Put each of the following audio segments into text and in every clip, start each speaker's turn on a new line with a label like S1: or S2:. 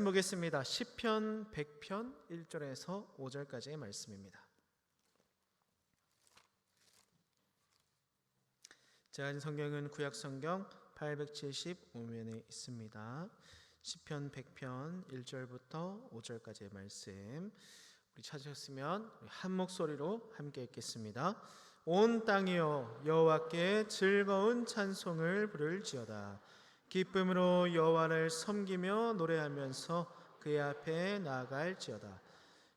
S1: 보겠습니다. 시편 100편 1절에서 5절까지의 말씀입니다. 제가 가진 성경은 구약성경 875면에 있습니다. 시편 100편 1절부터 5절까지의 말씀, 우리 찾으셨으면 한 목소리로 함께 읽겠습니다. 온 땅이여 여호와께 즐거운 찬송을 부를지어다. 기쁨으로 여호와를 섬기며 노래하면서 그의 앞에 나아갈지어다.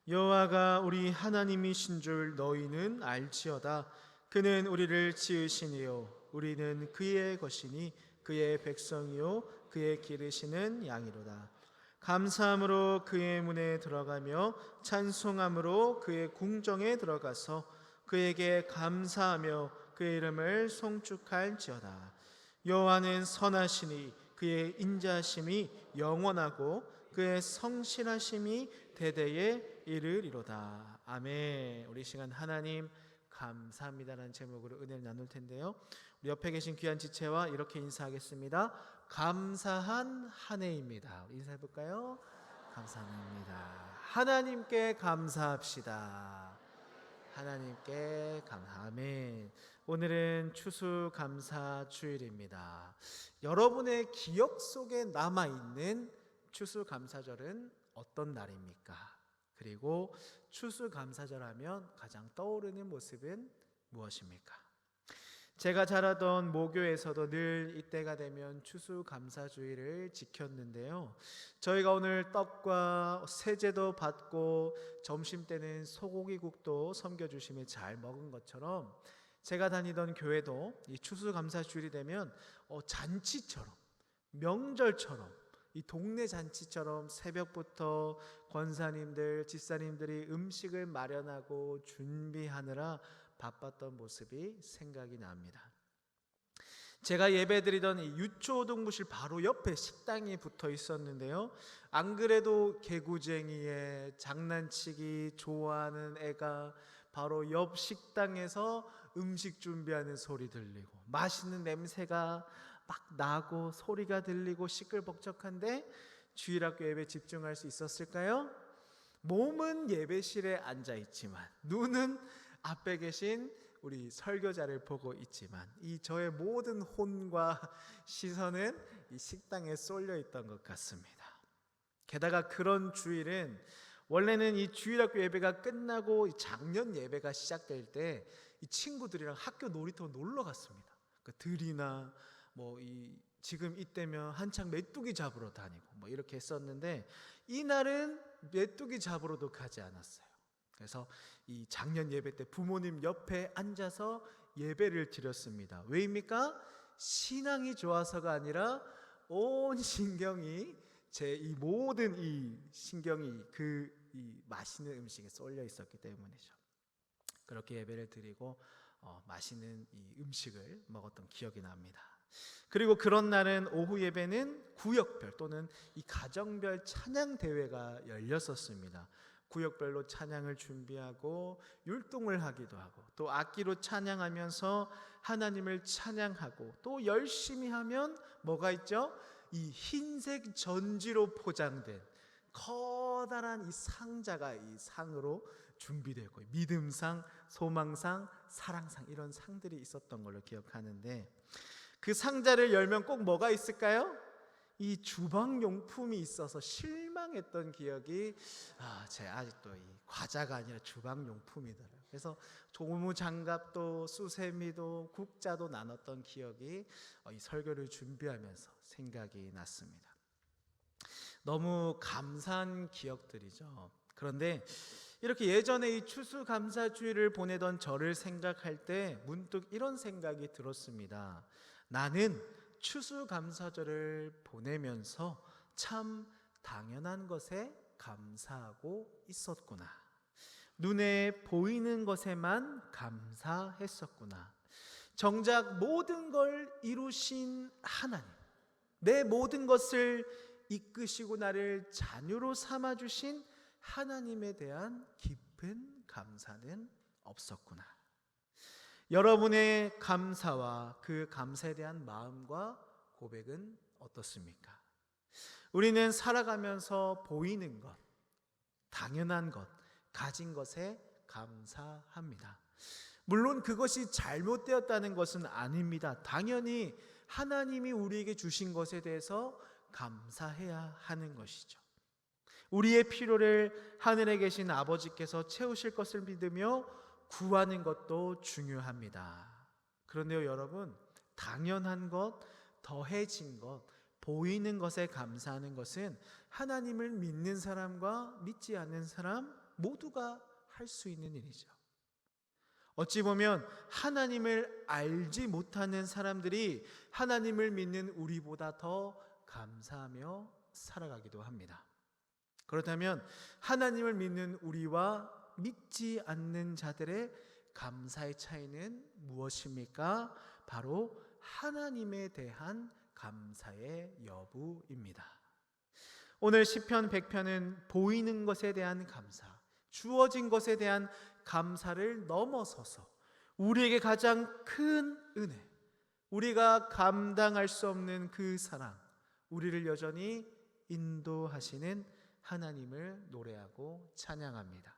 S1: 여호와가 우리 하나님이신 줄 너희는 알지어다. 그는 우리를 지으시니요 우리는 그의 것이니 그의 백성이요 그의 기르시는 양이로다. 감사함으로 그의 문에 들어가며 찬송함으로 그의 궁정에 들어가서 그에게 감사하며 그의 이름을 송축할지어다. 여호와는 선하시니 그의 인자하심이 영원하고 그의 성실하심이 대대에 이르리로다. 아멘. 우리 시간 하나님 감사합니다라는 제목으로 은혜를 나눌 텐데요, 우리 옆에 계신 귀한 지체와 이렇게 인사하겠습니다. 감사한 한 해입니다. 인사해 볼까요? 감사합니다. 하나님께 감사합시다. 하나님께 아멘. 오늘은 추수감사주일입니다. 여러분의 기억 속에 남아있는 추수감사절은 어떤 날입니까? 그리고 추수감사절 하면 가장 떠오르는 모습은 무엇입니까? 제가 자라던 모교에서도 늘 이때가 되면 추수감사주일을 지켰는데요, 저희가 오늘 떡과 세제도 받고 점심때는 소고기국도 섬겨주시며 잘 먹은 것처럼 제가 다니던 교회도 이 추수감사주일이 되면 잔치처럼, 명절처럼, 이 동네 잔치처럼 새벽부터 권사님들, 집사님들이 음식을 마련하고 준비하느라 바빴던 모습이 생각이 납니다. 제가 예배드리던 이 유초등부실 바로 옆에 식당이 붙어 있었는데요, 안 그래도 개구쟁이에 장난치기 좋아하는 애가 바로 옆 식당에서 음식 준비하는 소리 들리고 맛있는 냄새가 막 나고 소리가 들리고 시끌벅적한데 주일학교 예배 집중할 수 있었을까요? 몸은 예배실에 앉아있지만 눈은 앞에 계신 우리 설교자를 보고 있지만 이 저의 모든 혼과 시선은 이 식당에 쏠려 있던 것 같습니다. 게다가 그런 주일은 원래는 이 주일학교 예배가 끝나고 작년 예배가 시작될 때 이 친구들이랑 학교 놀이터 놀러 갔습니다. 그 들이나 지금 이때면 한창 메뚜기 잡으러 다니고 이렇게 했었는데, 이날은 메뚜기 잡으러도 가지 않았어요. 그래서 이 작년 예배 때 부모님 옆에 앉아서 예배를 드렸습니다. 왜입니까? 신앙이 좋아서가 아니라 온 신경이 제 이 모든 이 신경이 이 맛있는 음식에 쏠려 있었기 때문이죠. 그렇게 예배를 드리고 맛있는 이 음식을 먹었던 기억이 납니다. 그리고 그런 날은 오후 예배는 구역별 또는 이 가정별 찬양 대회가 열렸었습니다. 구역별로 찬양을 준비하고 율동을 하기도 하고 또 악기로 찬양하면서 하나님을 찬양하고 또 열심히 하면 뭐가 있죠? 이 흰색 전지로 포장된 커다란 이 상자가 이 상으로 준비되고 믿음상, 소망상, 사랑상 이런 상들이 있었던 걸로 기억하는데, 그 상자를 열면 꼭 뭐가 있을까요? 이 주방용품이 있어서 실망했던 기억이 제 아직도 이 과자가 아니라 주방용품이더라고요. 그래서 고무장갑도 수세미도 국자도 나눴던 기억이 이 설교를 준비하면서 생각이 났습니다. 너무 감사한 기억들이죠. 그런데 이렇게 예전에 이 추수감사주일을 보내던 저를 생각할 때 문득 이런 생각이 들었습니다. 나는 추수감사절을 보내면서 참 당연한 것에 감사하고 있었구나. 눈에 보이는 것에만 감사했었구나. 정작 모든 걸 이루신 하나님, 내 모든 것을 이끄시고 나를 자녀로 삼아주신 하나님에 대한 깊은 감사는 없었구나. 여러분의 감사와 그 감사에 대한 마음과 고백은 어떻습니까? 우리는 살아가면서 보이는 것, 당연한 것, 가진 것에 감사합니다. 물론 그것이 잘못되었다는 것은 아닙니다. 당연히 하나님이 우리에게 주신 것에 대해서 감사해야 하는 것이죠. 우리의 필요를 하늘에 계신 아버지께서 채우실 것을 믿으며 구하는 것도 중요합니다. 그런데요, 여러분, 당연한 것, 더해진 것, 보이는 것에 감사하는 것은 하나님을 믿는 사람과 믿지 않는 사람 모두가 할 수 있는 일이죠. 어찌 보면 하나님을 알지 못하는 사람들이 하나님을 믿는 우리보다 더 감사하며 살아가기도 합니다. 그렇다면 하나님을 믿는 우리와 믿지 않는 자들의 감사의 차이는 무엇입니까? 바로 하나님에 대한 감사의 여부입니다. 오늘 시편 100편은 보이는 것에 대한 감사, 주어진 것에 대한 감사를 넘어서서 우리에게 가장 큰 은혜, 우리가 감당할 수 없는 그 사랑, 우리를 여전히 인도하시는 하나님을 노래하고 찬양합니다.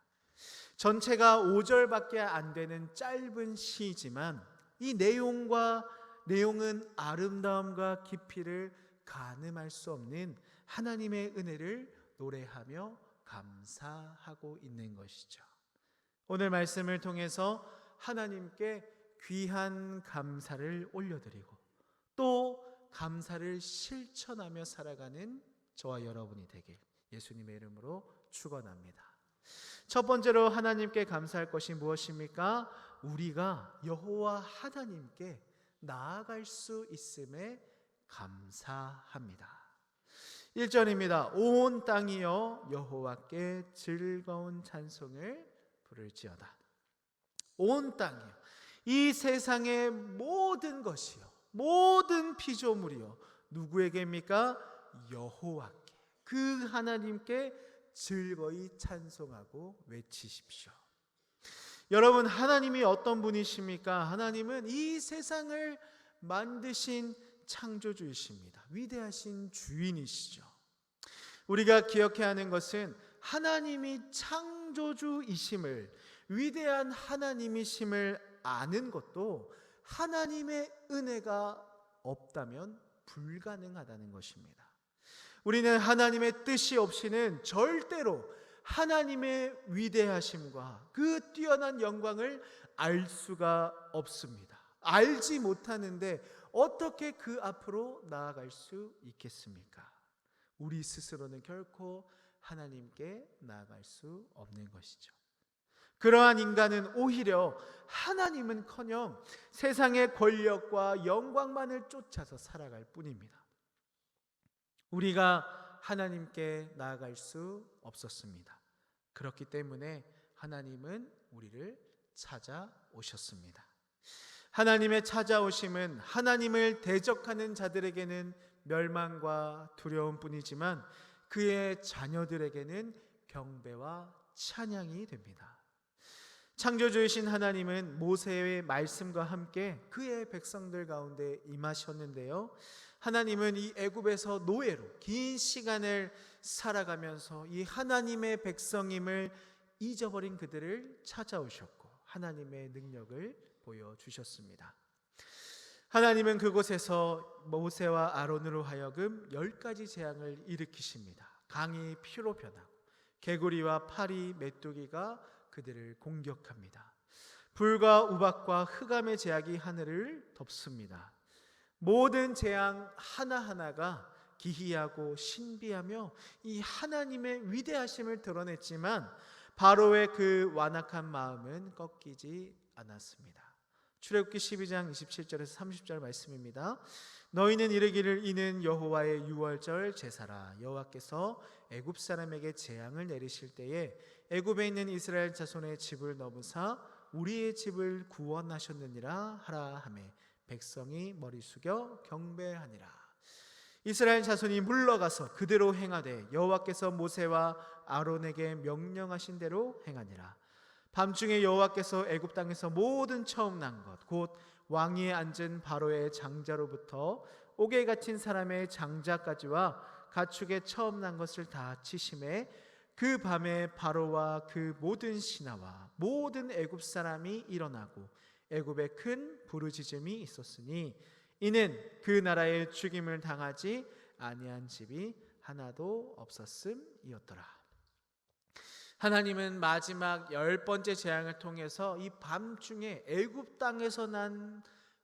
S1: 전체가 5절밖에 안 되는 짧은 시지만 이 내용은 아름다움과 깊이를 가늠할 수 없는 하나님의 은혜를 노래하며 감사하고 있는 것이죠. 오늘 말씀을 통해서 하나님께 귀한 감사를 올려드리고 또 감사를 실천하며 살아가는 저와 여러분이 되길 예수님의 이름으로 축원합니다. 첫 번째로 하나님께 감사할 것이 무엇입니까? 우리가 여호와 하나님께 나아갈 수 있음에 감사합니다. 1절입니다. 온 땅이여 여호와께 즐거운 찬송을 부를지어다. 온 땅이요, 이 세상의 모든 것이요, 모든 피조물이요, 누구에게입니까? 여호와께, 그 하나님께 즐거이 찬송하고 외치십시오. 여러분, 하나님이 어떤 분이십니까? 하나님은 이 세상을 만드신 창조주이십니다. 위대하신 주인이시죠. 우리가 기억해야 하는 것은 하나님이 창조주이심을, 위대한 하나님이심을 아는 것도 하나님의 은혜가 없다면 불가능하다는 것입니다. 우리는 하나님의 뜻이 없이는 절대로 하나님의 위대하심과 그 뛰어난 영광을 알 수가 없습니다. 알지 못하는데 어떻게 그 앞으로 나아갈 수 있겠습니까? 우리 스스로는 결코 하나님께 나아갈 수 없는 것이죠. 그러한 인간은 오히려 하나님은커녕 세상의 권력과 영광만을 쫓아서 살아갈 뿐입니다. 우리가 하나님께 나아갈 수 없었습니다. 그렇기 때문에 하나님은 우리를 찾아오셨습니다. 하나님의 찾아오심은 하나님을 대적하는 자들에게는 멸망과 두려움뿐이지만 그의 자녀들에게는 경배와 찬양이 됩니다. 창조주이신 하나님은 모세의 말씀과 함께 그의 백성들 가운데 임하셨는데요, 하나님은 이 애굽에서 노예로 긴 시간을 살아가면서 이 하나님의 백성임을 잊어버린 그들을 찾아오셨고 하나님의 능력을 보여주셨습니다. 하나님은 그곳에서 모세와 아론으로 하여금 10가지 재앙을 일으키십니다. 강이 피로 변하고 개구리와 파리, 메뚜기가 그들을 공격합니다. 불과 우박과 흑암의 제약이 하늘을 덮습니다. 모든 재앙 하나하나가 기이하고 신비하며 이 하나님의 위대하심을 드러냈지만 바로의 그 완악한 마음은 꺾이지 않았습니다. 출애굽기 12장 27절에서 30절 말씀입니다. 너희는 이르기를 이는 여호와의 유월절 제사라. 여호와께서 애굽 사람에게 재앙을 내리실 때에 애굽에 있는 이스라엘 자손의 집을 넘으사 우리의 집을 구원하셨느니라 하라 하매 백성이 머리 숙여 경배하니라. 이스라엘 자손이 물러가서 그대로 행하되 여호와께서 모세와 아론에게 명령하신 대로 행하니라. 밤중에 여호와께서 애굽 땅에서 모든 처음 난 것 곧 왕위에 앉은 바로의 장자로부터 옥에 갇힌 사람의 장자까지와 가축에 처음 난 것을 다 치심에 그 밤에 바로와 그 모든 신하와 모든 애굽 사람이 일어나고 애굽에 큰 부르짖음이 있었으니 이는 그 나라에 죽임을 당하지 아니한 집이 하나도 없었음이었더라. 하나님은 마지막 10번째 재앙을 통해서 이 밤중에 애굽 땅에서 난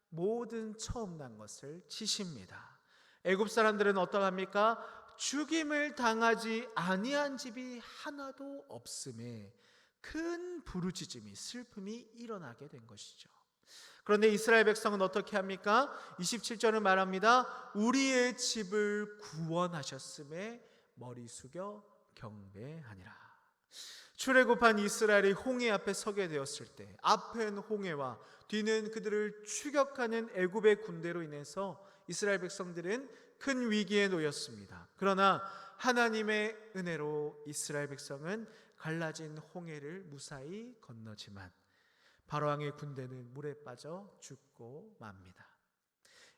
S1: 모든 처음 난 것을 치십니다. 애굽 사람들은 어떠합니까? 죽임을 당하지 아니한 집이 하나도 없음에 큰 부르짖음이 슬픔이 일어나게 된 것이죠. 그런데 이스라엘 백성은 어떻게 합니까? 27절은 말합니다. 우리의 집을 구원하셨음에 머리 숙여 경배하니라. 출애굽한 이스라엘이 홍해 앞에 서게 되었을 때 앞은 홍해와 뒤는 그들을 추격하는 애굽의 군대로 인해서 이스라엘 백성들은 큰 위기에 놓였습니다. 그러나 하나님의 은혜로 이스라엘 백성은 갈라진 홍해를 무사히 건너지만 바로왕의 군대는 물에 빠져 죽고 맙니다.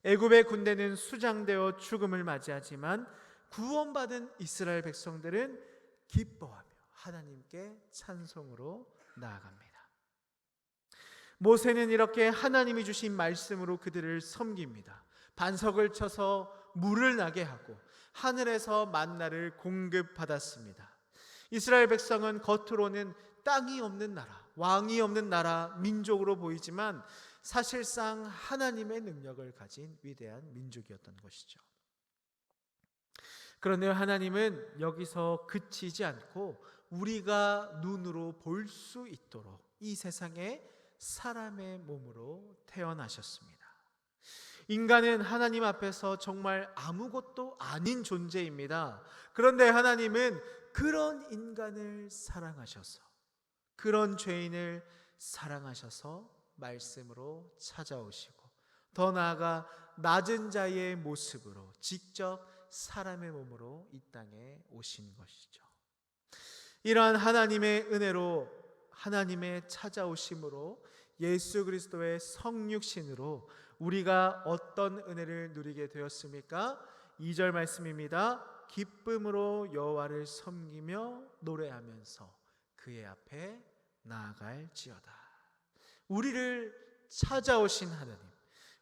S1: 애굽의 군대는 수장되어 죽음을 맞이하지만 구원받은 이스라엘 백성들은 기뻐하며 하나님께 찬송으로 나아갑니다. 모세는 이렇게 하나님이 주신 말씀으로 그들을 섬깁니다. 반석을 쳐서 물을 나게 하고 하늘에서 만나를 공급받았습니다. 이스라엘 백성은 겉으로는 땅이 없는 나라, 왕이 없는 나라, 민족으로 보이지만 사실상 하나님의 능력을 가진 위대한 민족이었던 것이죠. 그런데 하나님은 여기서 그치지 않고 우리가 눈으로 볼 수 있도록 이 세상에 사람의 몸으로 태어나셨습니다. 인간은 하나님 앞에서 정말 아무것도 아닌 존재입니다. 그런데 하나님은 그런 인간을 사랑하셔서, 그런 죄인을 사랑하셔서 말씀으로 찾아오시고 더 나아가 낮은 자의 모습으로 직접 사람의 몸으로 이 땅에 오신 것이죠. 이러한 하나님의 은혜로, 하나님의 찾아오심으로, 예수 그리스도의 성육신으로 우리가 어떤 은혜를 누리게 되었습니까? 2절 말씀입니다. 기쁨으로 여호와를 섬기며 노래하면서 그의 앞에 나아갈지어다. 우리를 찾아오신 하나님,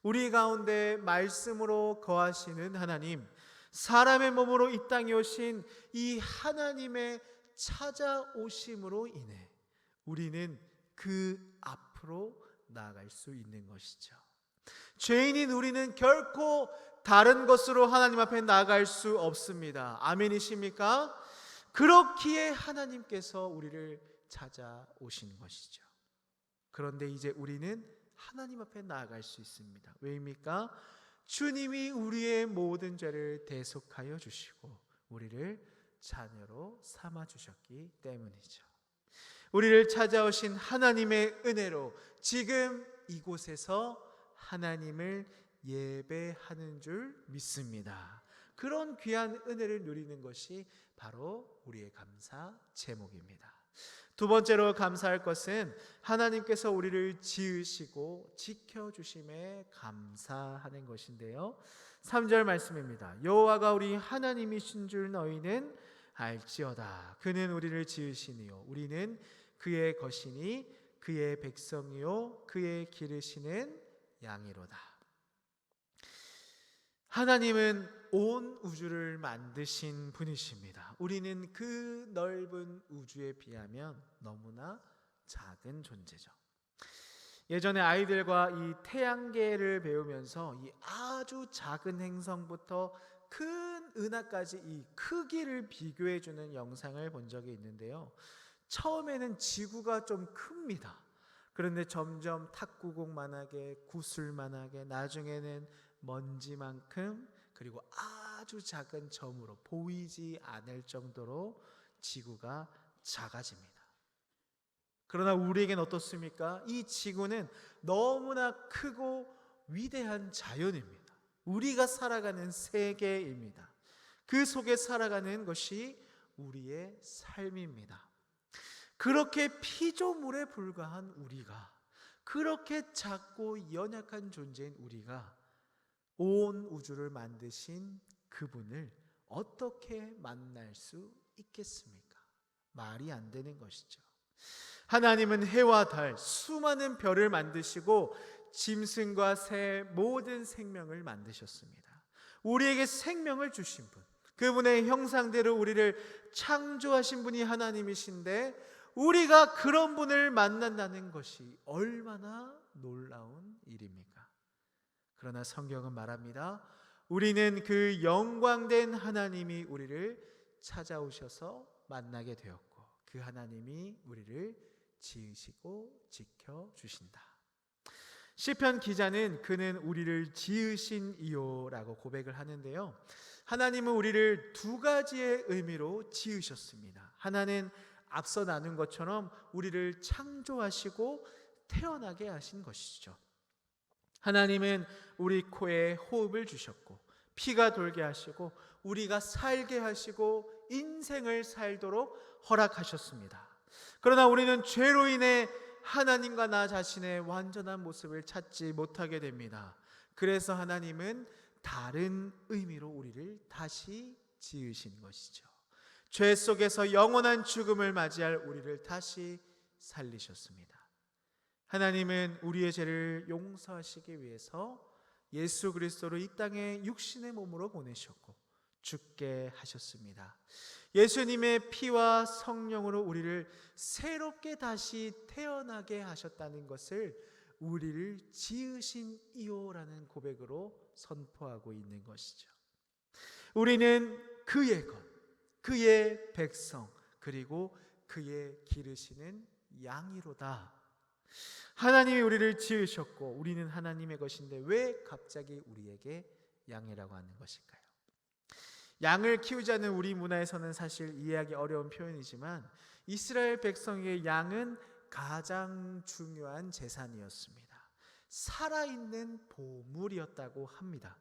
S1: 우리 가운데 말씀으로 거하시는 하나님, 사람의 몸으로 이 땅에 오신 이 하나님의 찾아오심으로 인해 우리는 그 앞으로 나아갈 수 있는 것이죠. 죄인인 우리는 결코 다른 것으로 하나님 앞에 나아갈 수 없습니다. 아멘이십니까? 그렇기에 하나님께서 우리를 찾아오신 것이죠. 그런데 이제 우리는 하나님 앞에 나아갈 수 있습니다. 왜입니까? 주님이 우리의 모든 죄를 대속하여 주시고 우리를 자녀로 삼아 주셨기 때문이죠. 우리를 찾아오신 하나님의 은혜로 지금 이곳에서 하나님을 예배하는 줄 믿습니다. 그런 귀한 은혜를 누리는 것이 바로 우리의 감사 제목입니다. 두 번째로 감사할 것은 하나님께서 우리를 지으시고 지켜주심에 감사하는 것인데요. 3절 말씀입니다. 여호와가 우리 하나님이신 줄 너희는 알지어다. 그는 우리를 지으시니요 우리는 그의 것이니 그의 백성이요 그의 기르시는 양이로다. 하나님은 온 우주를 만드신 분이십니다. 우리는 그 넓은 우주에 비하면 너무나 작은 존재죠. 예전에 아이들과 이 태양계를 배우면서 이 아주 작은 행성부터 큰 은하까지 이 크기를 비교해주는 영상을 본 적이 있는데요. 처음에는 지구가 좀 큽니다. 그런데 점점 탁구공만하게, 구슬만하게, 나중에는 먼지만큼, 그리고 아주 작은 점으로 보이지 않을 정도로 지구가 작아집니다. 그러나 우리에겐 어떻습니까? 이 지구는 너무나 크고 위대한 자연입니다. 우리가 살아가는 세계입니다. 그 속에 살아가는 것이 우리의 삶입니다. 그렇게 피조물에 불과한 우리가, 그렇게 작고 연약한 존재인 우리가 온 우주를 만드신 그분을 어떻게 만날 수 있겠습니까? 말이 안 되는 것이죠. 하나님은 해와 달, 수많은 별을 만드시고 짐승과 새 모든 생명을 만드셨습니다. 우리에게 생명을 주신 분, 그분의 형상대로 우리를 창조하신 분이 하나님이신데 우리가 그런 분을 만난다는 것이 얼마나 놀라운 일입니까? 그러나 성경은 말합니다. 우리는 그 영광된 하나님이 우리를 찾아오셔서 만나게 되었고 그 하나님이 우리를 지으시고 지켜주신다. 시편 기자는 그는 우리를 지으신 이요라고 고백을 하는데요. 하나님은 우리를 두 가지의 의미로 지으셨습니다. 하나는 앞서 나눈 것처럼 우리를 창조하시고 태어나게 하신 것이죠. 하나님은 우리 코에 호흡을 주셨고 피가 돌게 하시고 우리가 살게 하시고 인생을 살도록 허락하셨습니다. 그러나 우리는 죄로 인해 하나님과 나 자신의 완전한 모습을 찾지 못하게 됩니다. 그래서 하나님은 다른 의미로 우리를 다시 지으신 것이죠. 죄 속에서 영원한 죽음을 맞이할 우리를 다시 살리셨습니다. 하나님은 우리의 죄를 용서하시기 위해서 예수 그리스도를 이 땅에 육신의 몸으로 보내셨고 죽게 하셨습니다. 예수님의 피와 성령으로 우리를 새롭게 다시 태어나게 하셨다는 것을 우리를 지으신 이요라는 고백으로 선포하고 있는 것이죠. 우리는 그의 것, 그의 백성, 그리고 그의 기르시는 양이로다. 하나님이 우리를 지으셨고 우리는 하나님의 것인데 왜 갑자기 우리에게 양이라고 하는 것일까요? 양을 키우자는 우리 문화에서는 사실 이해하기 어려운 표현이지만 이스라엘 백성에게 양은 가장 중요한 재산이었습니다. 살아있는 보물이었다고 합니다.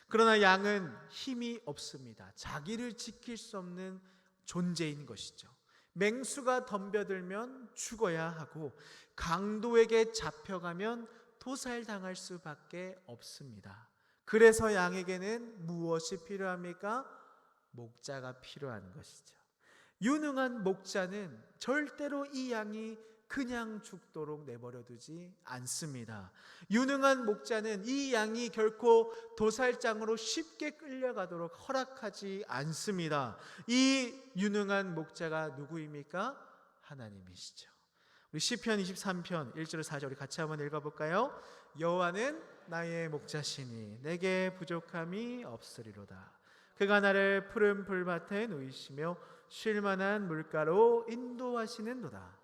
S1: 그러나 양은 힘이 없습니다. 자기를 지킬 수 없는 존재인 것이죠. 맹수가 덤벼들면 죽어야 하고 강도에게 잡혀가면 도살당할 수밖에 없습니다. 그래서 양에게는 무엇이 필요합니까? 목자가 필요한 것이죠. 유능한 목자는 절대로 이 양이 그냥 죽도록 내버려 두지 않습니다. 유능한 목자는 이 양이 결코 도살장으로 쉽게 끌려가도록 허락하지 않습니다. 이 유능한 목자가 누구입니까? 하나님이시죠. 우리 시편 23편 1절 4절 우리 같이 한번 읽어볼까요? 여호와는 나의 목자시니 내게 부족함이 없으리로다. 그가 나를 푸른 풀밭에 누이시며 쉴 만한 물가로 인도하시는도다.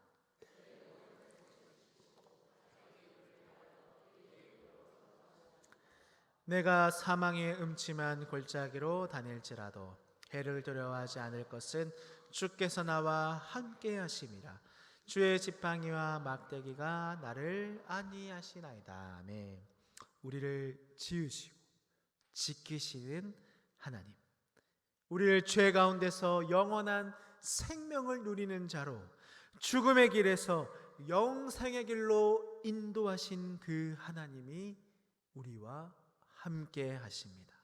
S1: 내가 사망의 음침한 골짜기로 다닐지라도 해를 두려워하지 않을 것은 주께서 나와 함께 하심이라. 주의 지팡이와 막대기가 나를 안위하시나이다. 아멘. 우리를 지으시고 지키시는 하나님, 우리를 죄 가운데서 영원한 생명을 누리는 자로 죽음의 길에서 영생의 길로 인도하신 그 하나님이 우리와 함께 하십니다.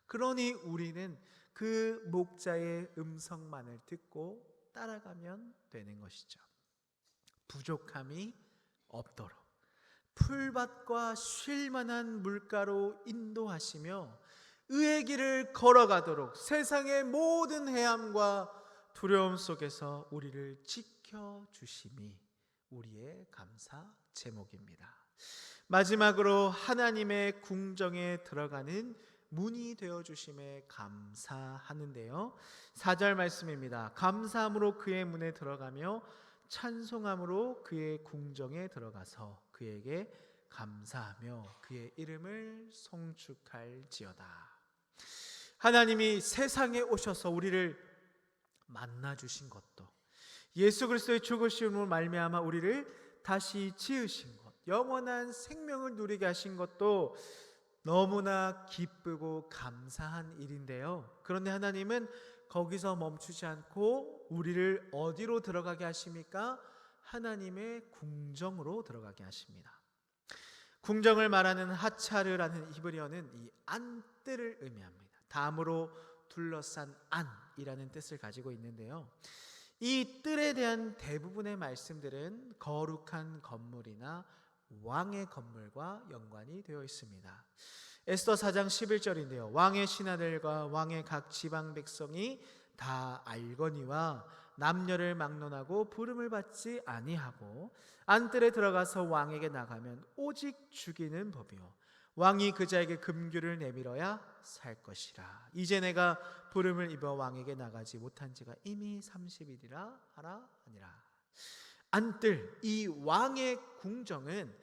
S1: 그러니 우리는 그 목자의 음성만을 듣고 따라가면 되는 것이죠. 부족함이 없도록 풀밭과 쉴 만한 물가로 인도하시며 의의 길을 걸어가도록 세상의 모든 해함과 두려움 속에서 우리를 지켜주심이 우리의 감사 제목입니다. 마지막으로 하나님의 궁정에 들어가는 문이 되어주심에 감사하는데요. 4절 말씀입니다. 감사함으로 그의 문에 들어가며 찬송함으로 그의 궁정에 들어가서 그에게 감사하며 그의 이름을 송축할지어다. 하나님이 세상에 오셔서 우리를 만나주신 것도, 예수 그리스도의 죽으심으로 말미암아 우리를 다시 지으신 것, 영원한 생명을 누리게 하신 것도 너무나 기쁘고 감사한 일인데요. 그런데 하나님은 거기서 멈추지 않고 우리를 어디로 들어가게 하십니까? 하나님의 궁정으로 들어가게 하십니다. 궁정을 말하는 하차르라는 히브리어는 이 안뜰을 의미합니다. 다음으로 둘러싼 안이라는 뜻을 가지고 있는데요. 이 뜰에 대한 대부분의 말씀들은 거룩한 건물이나 왕의 건물과 연관이 되어 있습니다. 에스더 4장 11절인데요. 왕의 신하들과 왕의 각 지방 백성이 다 알거니와 남녀를 막론하고 부름을 받지 아니하고 안뜰에 들어가서 왕에게 나가면 오직 죽이는 법이요 왕이 그자에게 금규를 내밀어야 살 것이라. 이제 내가 부름을 입어 왕에게 나가지 못한 지가 이미 30일이라 하라 하니라. 안뜰, 이 왕의 궁정은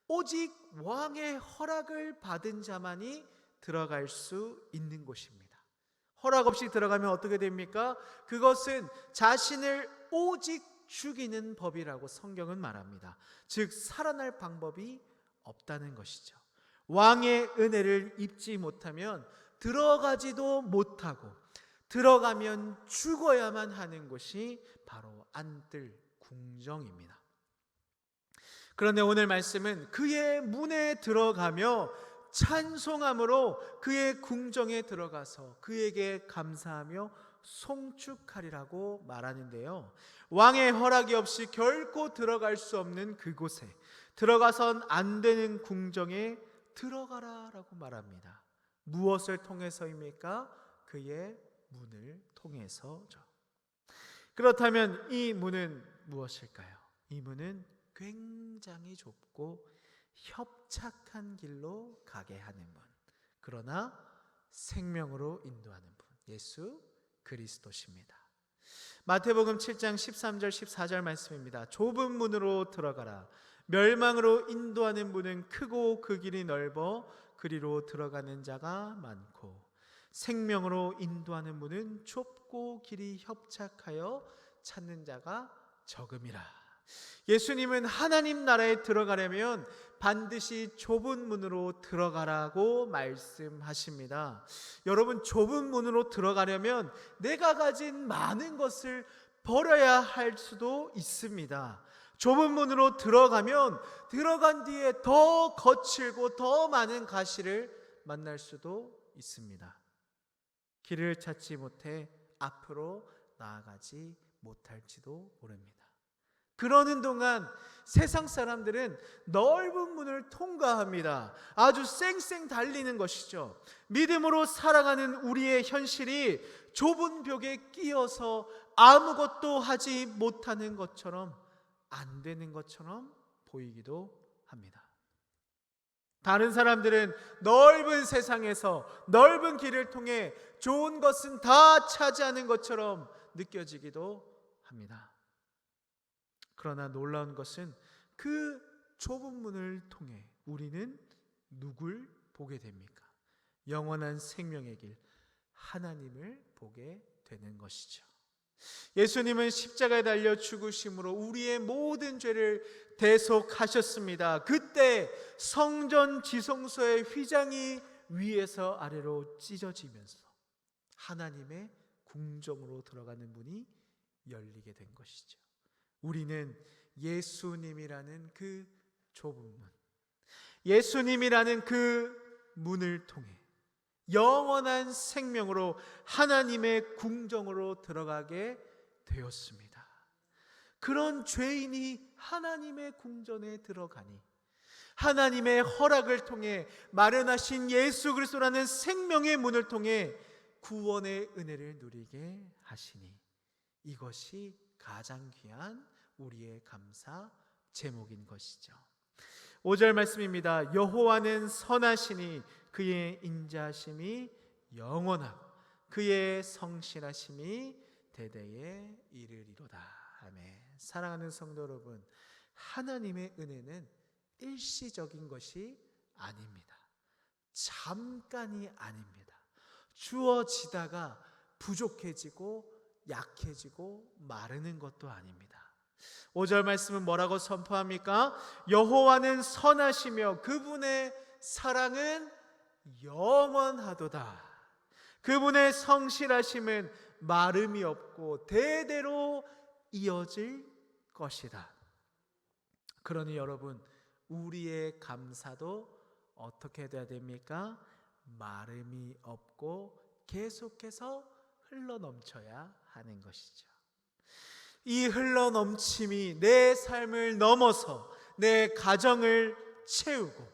S1: 오직 왕의 허락을 받은 자만이 들어갈 수 있는 곳입니다. 허락 없이 들어가면 어떻게 됩니까? 그것은 자신을 오직 죽이는 법이라고 성경은 말합니다. 즉 살아날 방법이 없다는 것이죠. 왕의 은혜를 입지 못하면 들어가지도 못하고 들어가면 죽어야만 하는 곳이 바로 안뜰 궁정입니다. 그런데 오늘 말씀은 그의 문에 들어가며 찬송함으로 그의 궁정에 들어가서 그에게 감사하며 송축하리라고 말하는데요. 왕의 허락이 없이 결코 들어갈 수 없는 그곳에, 들어가선 안 되는 궁정에 들어가라라고 말합니다. 무엇을 통해서입니까? 그의 문을 통해서죠. 그렇다면 이 문은 무엇일까요? 이 문은 굉장히 좁고 협착한 길로 가게 하는 문, 그러나 생명으로 인도하는 분, 예수 그리스도십니다. 마태복음 7장 13절 14절 말씀입니다. 좁은 문으로 들어가라. 멸망으로 인도하는 문은 크고 그 길이 넓어 그리로 들어가는 자가 많고 생명으로 인도하는 문은 좁고 길이 협착하여 찾는 자가 적음이라. 예수님은 하나님 나라에 들어가려면 반드시 좁은 문으로 들어가라고 말씀하십니다. 여러분, 좁은 문으로 들어가려면 내가 가진 많은 것을 버려야 할 수도 있습니다. 좁은 문으로 들어가면 들어간 뒤에 더 거칠고 더 많은 가시를 만날 수도 있습니다. 길을 찾지 못해 앞으로 나아가지 못할지도 모릅니다. 그러는 동안 세상 사람들은 넓은 문을 통과합니다. 아주 쌩쌩 달리는 것이죠. 믿음으로 살아가는 우리의 현실이 좁은 벽에 끼어서 아무것도 하지 못하는 것처럼, 안 되는 것처럼 보이기도 합니다. 다른 사람들은 넓은 세상에서 넓은 길을 통해 좋은 것은 다 차지하는 것처럼 느껴지기도 합니다. 그러나 놀라운 것은 그 좁은 문을 통해 우리는 누굴 보게 됩니까? 영원한 생명의 길, 하나님을 보게 되는 것이죠. 예수님은 십자가에 달려 죽으심으로 우리의 모든 죄를 대속하셨습니다. 그때 성전 지성소의 휘장이 위에서 아래로 찢어지면서 하나님의 궁정으로 들어가는 문이 열리게 된 것이죠. 우리는 예수님이라는 그 좁은 문, 예수님이라는 그 문을 통해 영원한 생명으로 하나님의 궁정으로 들어가게 되었습니다. 그런 죄인이 하나님의 궁전에 들어가니 하나님의 허락을 통해 마련하신 예수 그리스도라는 생명의 문을 통해 구원의 은혜를 누리게 하시니 이것이 가장 귀한 우리의 감사 제목인 것이죠. 5절 말씀입니다. 여호와는 선하시니 그의 인자하심이 영원하고 그의 성실하심이 대대에 이르리로다. 아멘. 사랑하는 성도 여러분, 하나님의 은혜는 일시적인 것이 아닙니다. 잠깐이 아닙니다. 주어지다가 부족해지고 약해지고 마르는 것도 아닙니다. 5절 말씀은 뭐라고 선포합니까? 여호와는 선하시며 그분의 사랑은 영원하도다. 그분의 성실하심은 마름이 없고 대대로 이어질 것이다. 그러니 여러분, 우리의 감사도 어떻게 돼야 됩니까? 마름이 없고 계속해서 흘러넘쳐야 하는 것이죠. 이 흘러넘침이 내 삶을 넘어서 내 가정을 채우고,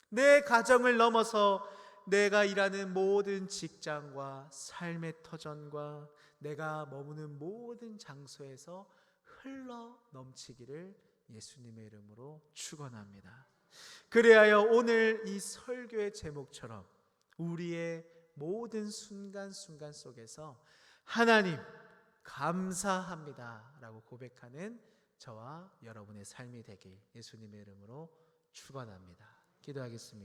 S1: 내 가정을 넘어서 내가 일하는 모든 직장과 삶의 터전과 내가 머무는 모든 장소에서 흘러넘치기를 예수님의 이름으로 축원합니다. 그리하여 오늘 이 설교의 제목처럼 우리의 모든 순간순간 속에서 하나님 감사합니다 라고 고백하는 저와 여러분의 삶이 되길 예수님의 이름으로 축원합니다. 기도하겠습니다.